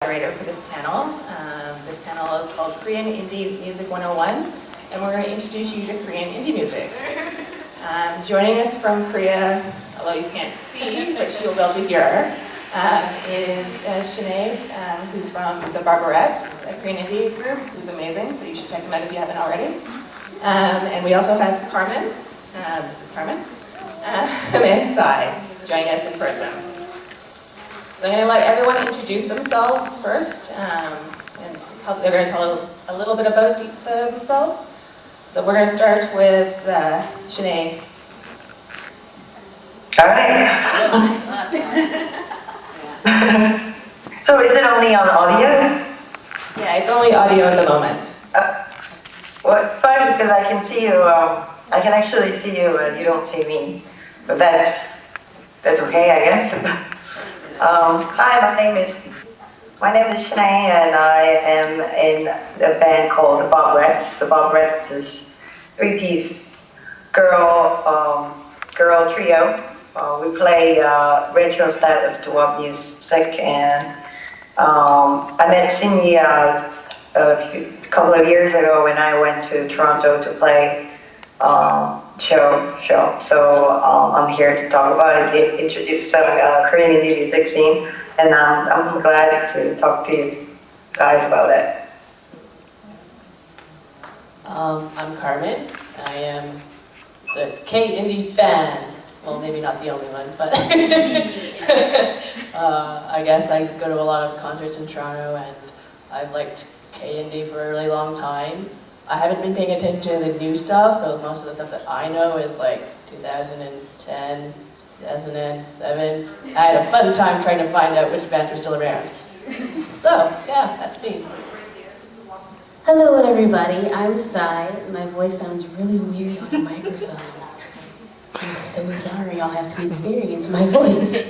moderator for this panel. This panel is called Korean Indie Music 101, and we're going to introduce you to Korean indie music. Joining us from Korea, although you can't see, but you'll be able to hear, is Shinae, who's from the Barberettes, a Korean indie group, who's amazing, so you should check them out if you haven't already. And we also have Carmen, this is Carmen, and Cy, joining us in person. So I'm going to let everyone introduce themselves first, and they're going to tell a little bit about themselves. So we're going to start with Shinae. All right. So is it only on audio? Yeah, it's only audio at the moment. Well, it's fine because I can see you. I can actually see you, and you don't see me. But that's okay, I guess. Hi, my name is Shinae, and I am in a band called the Barberettes. The Barberettes is three-piece girl trio. We play retro style of doo-wop music, and I met Cindy a couple of years ago when I went to Toronto to play show. So I'm here to talk about it, introduce some Korean indie music scene, and I'm glad to talk to you guys about it. I'm Carmen. I am the K-indie fan. Well, maybe not the only one, but I guess I just go to a lot of concerts in Toronto, and I've liked K-indie for a really long time. I haven't been paying attention to the new stuff, so most of the stuff that I know is like 2010, 2007. I had a fun time trying to find out which bands were still around. So, yeah, that's me. Hello everybody, I'm Cy. My voice sounds really weird on the microphone. I'm so sorry, I'll have to experience my voice.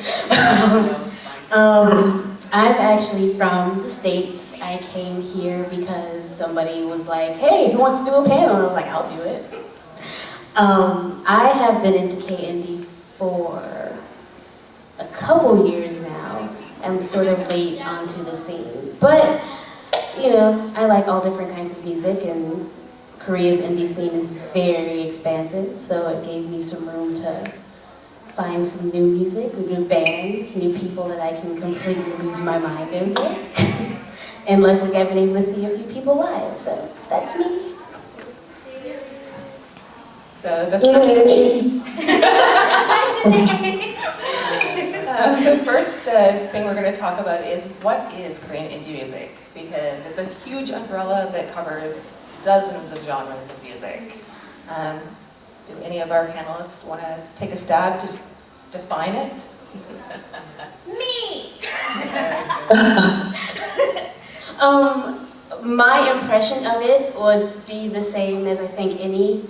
I'm actually from the States. I came here because somebody was like, hey, who wants to do a panel? And I was like, I'll do it. I have been into K-indie for a couple years now. I'm sort of late onto the scene. But, you know, I like all different kinds of music, and Korea's indie scene is very expansive, so it gave me some room to find some new music, new bands, new people that I can completely lose my mind over. And luckily I've been able to see a few people live, so that's me. So the first thing we're going to talk about is what is Korean indie music, because it's a huge umbrella that covers dozens of genres of music. Do any of our panelists want to take a stab to define it? Me! My impression of it would be the same as I think any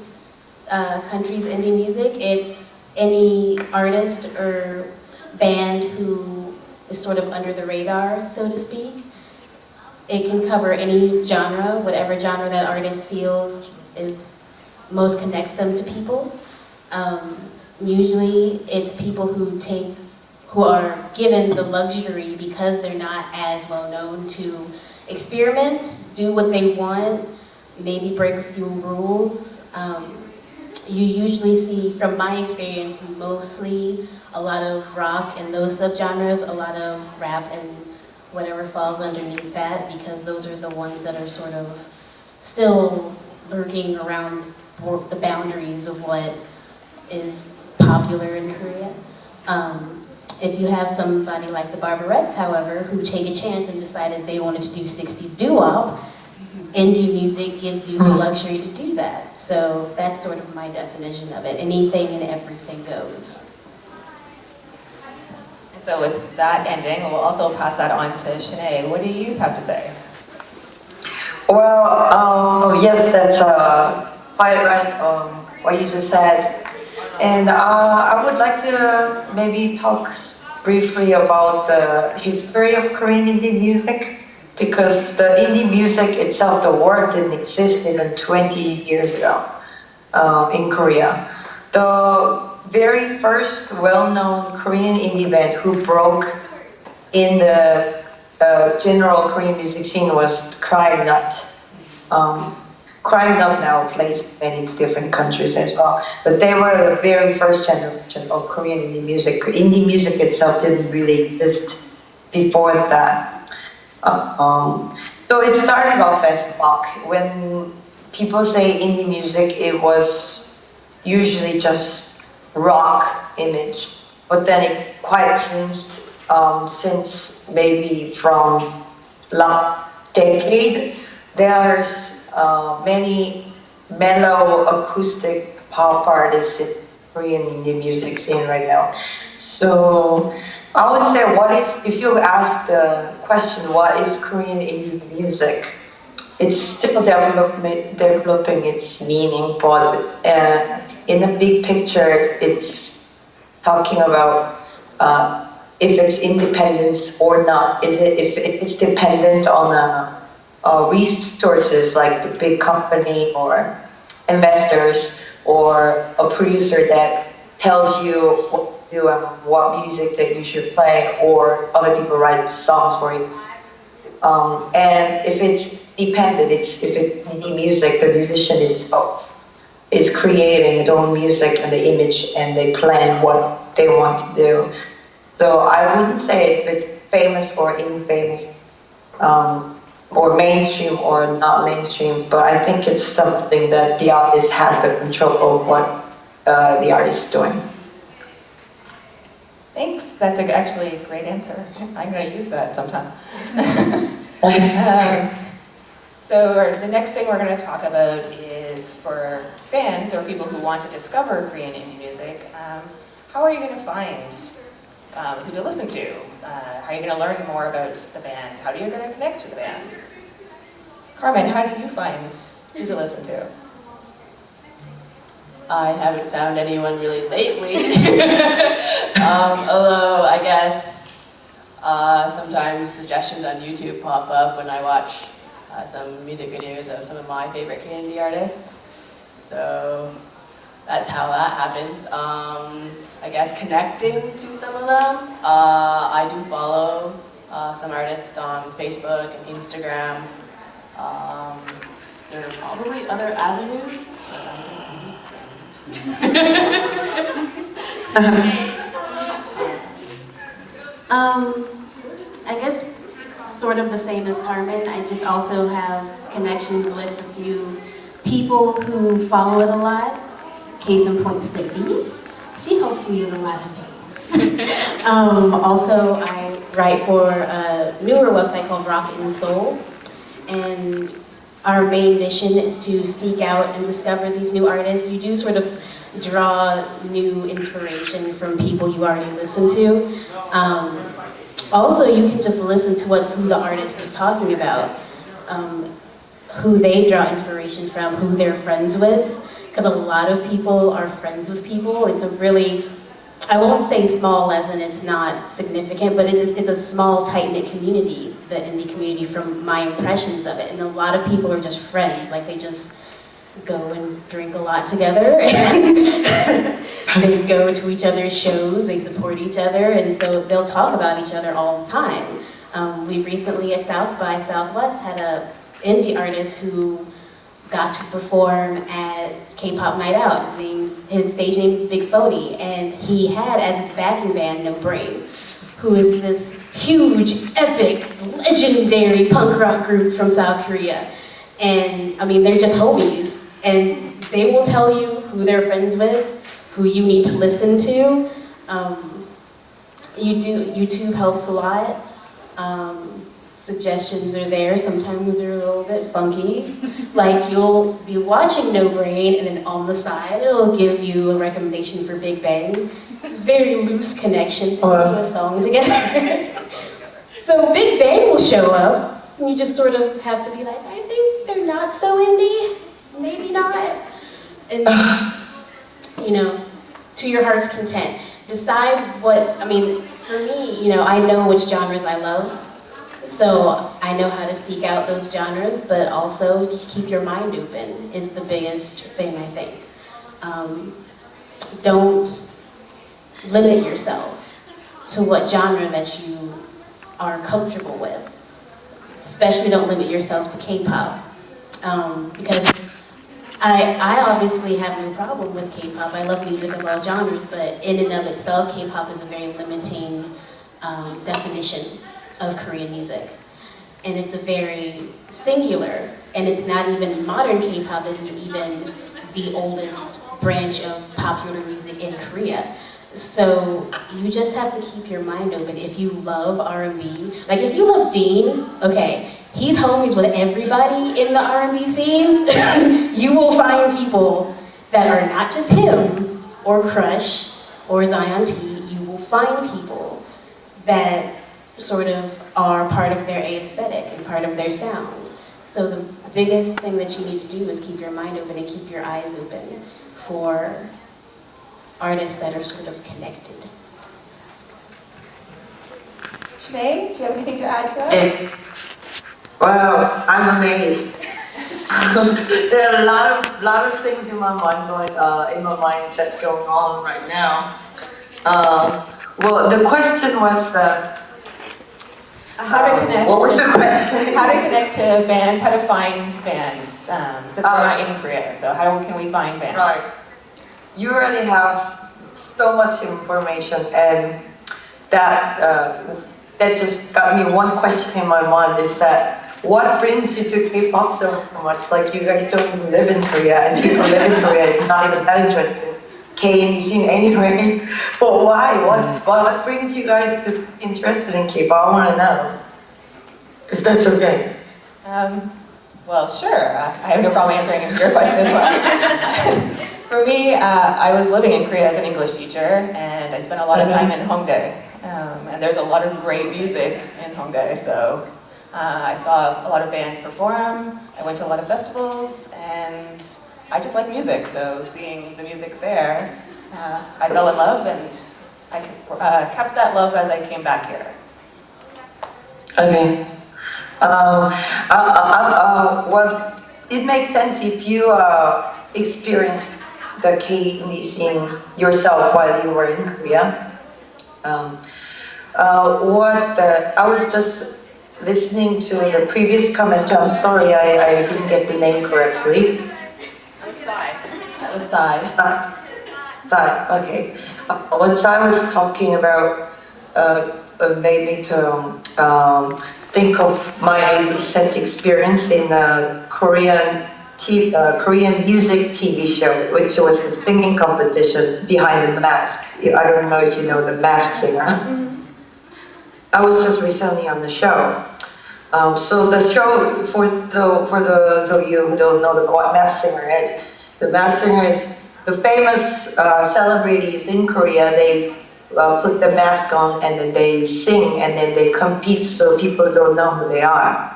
country's indie music. It's any artist or band who is sort of under the radar, so to speak. It can cover any genre, whatever genre that artist feels is most connects them to people. Usually it's people who are given the luxury, because they're not as well known, to experiment, do what they want, maybe break a few rules. You usually see, from my experience, mostly a lot of rock and those subgenres, a lot of rap and whatever falls underneath that, because those are the ones that are sort of still lurking around the boundaries of what is popular in Korea. If you have somebody like the Barberettes, however, who take a chance and decided they wanted to do 60s doo-wop, indie music gives you the luxury to do that. So that's sort of my definition of it. Anything and everything goes. And so with that ending, we'll also pass that on to Shinae. What do you have to say? Well, yes, that's quite right, what you just said. And I would like to maybe talk briefly about the history of Korean indie music, because the indie music itself, the word didn't exist even 20 years ago in Korea. The very first well-known Korean indie band who broke in the general Korean music scene was Crime Nut. Crime Nut now plays in many different countries as well, but they were the very first generation of Korean indie music. Indie music itself didn't really exist before that. So it started off as rock. When people say indie music, it was usually just rock image, but then it quite changed since maybe from last decade. There's many mellow acoustic pop artists in Korean indie music scene right now. So I would say, if you ask the question, what is Korean indie music? It's still developing its meaning, but in the big picture, it's talking about if it's independent or not. If it's dependent on resources like the big company or investors or a producer that tells you what to do and what music that you should play, or other people write songs for you. And if it's dependent, if it's indie music, the musician itself is creating its own music and the image, and they plan what they want to do. So I wouldn't say if it's famous or infamous, or mainstream or not mainstream, but I think it's something that the artist has the control of what the artist is doing. Thanks, that's actually a great answer. I'm going to use that sometime. So the next thing we're going to talk about is for fans or people who want to discover Korean indie music, how are you going to find who to listen to? How are you going to learn more about the bands? How are you going to connect to the bands? Carmen, how do you find who to listen to? I haven't found anyone really lately. Although I guess sometimes suggestions on YouTube pop up when I watch some music videos of some of my favorite Korean indie artists. So that's how that happens. I guess connecting to some of them. I do follow some artists on Facebook and Instagram. There are probably other avenues, but I don't use I guess sort of the same as Carmen. I just also have connections with a few people who follow it a lot. Case in point, Cindy. She helps me with a lot of things. Also, I write for a newer website called Rock and Soul, and our main mission is to seek out and discover these new artists. You do sort of draw new inspiration from people you already listen to. Also, you can just listen to who the artist is talking about, who they draw inspiration from, who they're friends with, because a lot of people are friends with people. It's a really, I won't say small as in it's not significant, but it's a small, tight-knit community, the indie community, from my impressions of it. And a lot of people are just friends, like they just go and drink a lot together. They go to each other's shows, they support each other, and so they'll talk about each other all the time. We recently at South by Southwest had a indie artist who got to perform at K-Pop Night Out. His stage name is Big Phony, and he had as his backing band No Brain, who is this huge, epic, legendary punk rock group from South Korea. And I mean, they're just homies, and they will tell you who they're friends with, who you need to listen to. YouTube helps a lot. Suggestions are there. Sometimes they're a little bit funky. Like you'll be watching No Brain, and then on the side it'll give you a recommendation for Big Bang. It's a very loose connection. Put a song together. So Big Bang will show up, and you just sort of have to be like, I think they're not so indie. Maybe not. And just, to your heart's content. Decide what, for me, I know which genres I love. So I know how to seek out those genres, but also keep your mind open is the biggest thing, I think. Don't limit yourself to what genre that you are comfortable with. Especially don't limit yourself to K-pop. Because I obviously have no problem with K-pop. I love music of all genres, but in and of itself, K-pop is a very limiting definition of Korean music. And it's a very singular, and it's not even, modern K-pop isn't even the oldest branch of popular music in Korea. So you just have to keep your mind open. If you love R&B, like if you love Dean, okay, he's homies with everybody in the R&B scene. You will find people that are not just him, or Crush, or Zion T. You will find people that sort of are part of their aesthetic and part of their sound. So the biggest thing that you need to do is keep your mind open and keep your eyes open for artists that are sort of connected. Shinae, do you have anything to add to that? Yes. Wow, I'm amazed. There are a lot of things in my mind that's going on right now. Well, the question was how to connect. What was the question? How to connect to bands, how to find bands, since we're not in Korea, so how can we find bands? Right. You already have so much information, and that just got me one question in my mind, is that what brings you to K-pop so much? Like, you guys don't even live in Korea, and people live in Korea, you're not even that interested in K-pop scene anyway. But why? What brings you guys to interested in K-pop? I want to know, if that's okay. Well, sure. I have no problem answering your question as well. For me, I was living in Korea as an English teacher, and I spent a lot of time in Hongdae. And there's a lot of great music in Hongdae, so I saw a lot of bands perform, I went to a lot of festivals, and I just like music, so seeing the music there, I fell in love, and I kept that love as I came back here. Okay. Well, it makes sense if you experienced the K-indie scene yourself while you were in Korea. I was just listening to the previous comment. I'm sorry, I didn't get the name correctly. That was Psy. Psy, okay. When Psy was talking about, made me to think of my recent experience in a Korean music TV show, which was the singing competition Behind the Mask. I don't know if you know The Masked Singer. Mm-hmm. I was just recently on the show. So the show, for those of you who don't know what Masked Singer is, the Masked Singer is the famous celebrities in Korea. They put the mask on and then they sing and then they compete so people don't know who they are.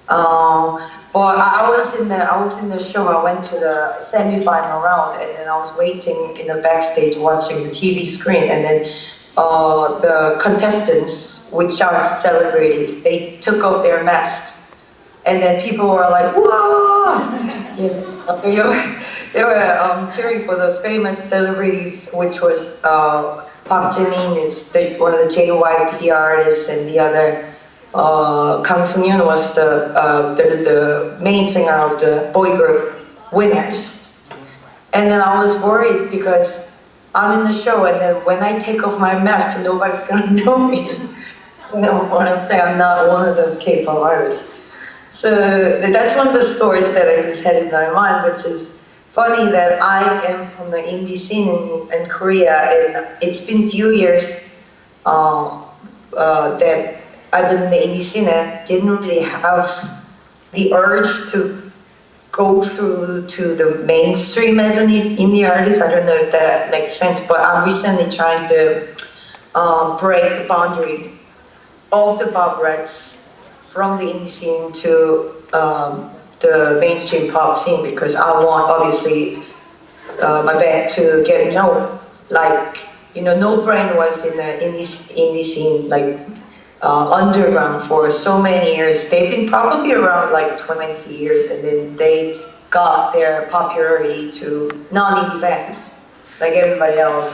But I was in the show. I went to the semi-final round, and then I was waiting in the backstage watching the TV screen, and then the contestants, which are celebrities, they took off their masks, and then people were like, "Whoa!" They were cheering for those famous celebrities, which was Park Jimin is one of the JYP artists, and the other. Kang Sung-yoon was the main singer of the boy group Winners. And then I was worried because I'm in the show, and then when I take off my mask, nobody's gonna know me. You know what I'm saying? I'm not one of those K-pop artists. So that's one of the stories that I just had in my mind, which is funny that I am from the indie scene in Korea, and it's been a few years that I've been in the indie scene and didn't really have the urge to go through to the mainstream as an indie artist. I don't know if that makes sense, but I'm recently trying to break the boundaries of the Barberettes from the indie scene to the mainstream pop scene, because I want, obviously, my band to get known. Like, No Brain was in the indie scene, like, underground for so many years. They've been probably around like 20 years, and then they got their popularity to non-indie fans, like everybody else.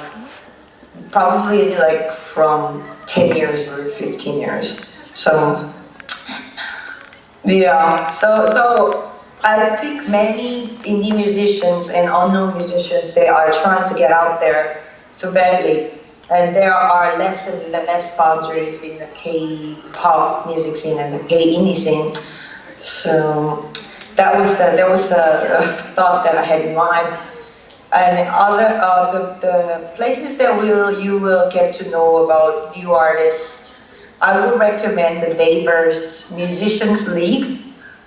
probably like from 10 years or 15 years. So, yeah, so I think many indie musicians and unknown musicians, they are trying to get out there so badly. And there are less and less boundaries in the K-pop music scene and the K-indie scene. So that was a thought that I had in mind. And the places that you will get to know about new artists, I would recommend the Naver's Musicians League.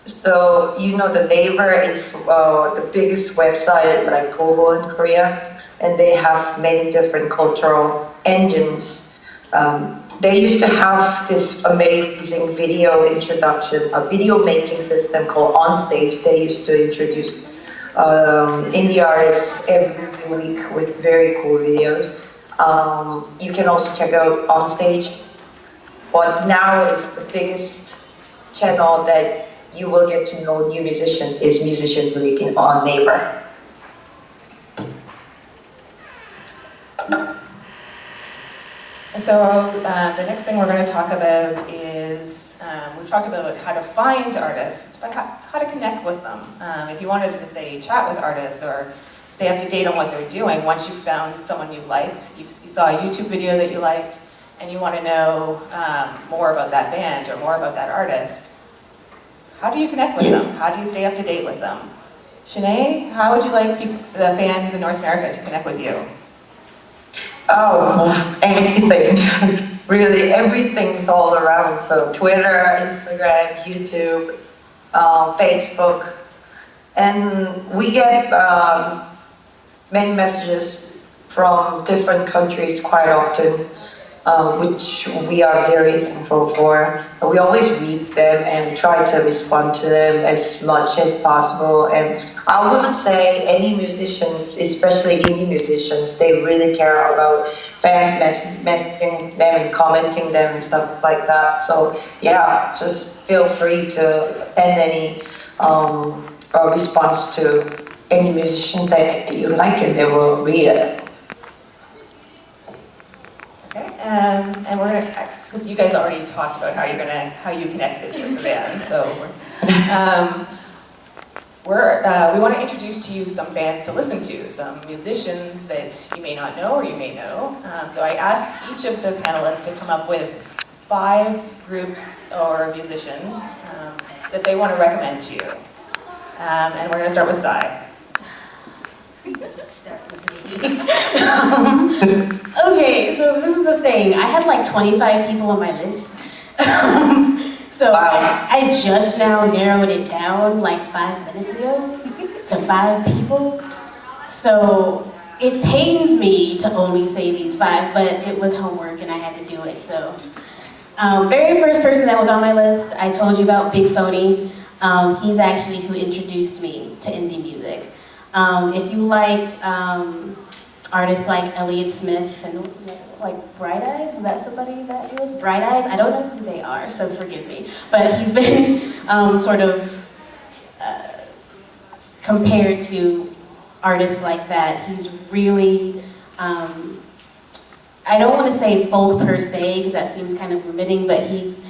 So you know the Naver is the biggest website like Kobo in Korea, and they have many different cultural engines. They used to have this amazing video introduction, a video making system called OnStage. They used to introduce indie artists every week with very cool videos. You can also check out OnStage. But now is the biggest channel that you will get to know new musicians is Musicians League on Naver. And so the next thing we're going to talk about is, we've talked about how to find artists, but how to connect with them. If you wanted to, say, chat with artists or stay up to date on what they're doing, once you've found someone you liked, you saw a YouTube video that you liked, and you want to know more about that band or more about that artist, how do you connect with them? How do you stay up to date with them? Shinae, how would you like the fans in North America to connect with you? Oh, anything. Really, everything's all around. So Twitter, Instagram, YouTube, Facebook. And we get many messages from different countries quite often, which we are very thankful for. We always read them and try to respond to them as much as possible. And I would say any musicians, especially indie musicians, they really care about fans messaging them and commenting them and stuff like that. So yeah, just feel free to send any response to any musicians that you like and they will read it. Okay, and we're gonna, because you guys already talked about how you connected with the band, so we want to introduce to you some bands to listen to, some musicians that you may not know or you may know. So I asked each of the panelists to come up with 5 groups or musicians that they want to recommend to you. And we're going to start with Cy. Start with me. Okay, so this is the thing. I had like 25 people on my list. So I just now narrowed it down like 5 minutes ago to 5 people. So it pains me to only say these 5, but it was homework and I had to do it. So very first person that was on my list, I told you about Big Phony. He's actually who introduced me to indie music. If you like artists like Elliott Smith and like Bright Eyes, was that somebody that he was? Bright Eyes? I don't know who they are, so forgive me. But he's been sort of compared to artists like that. He's really, I don't want to say folk per se, because that seems kind of limiting, but he's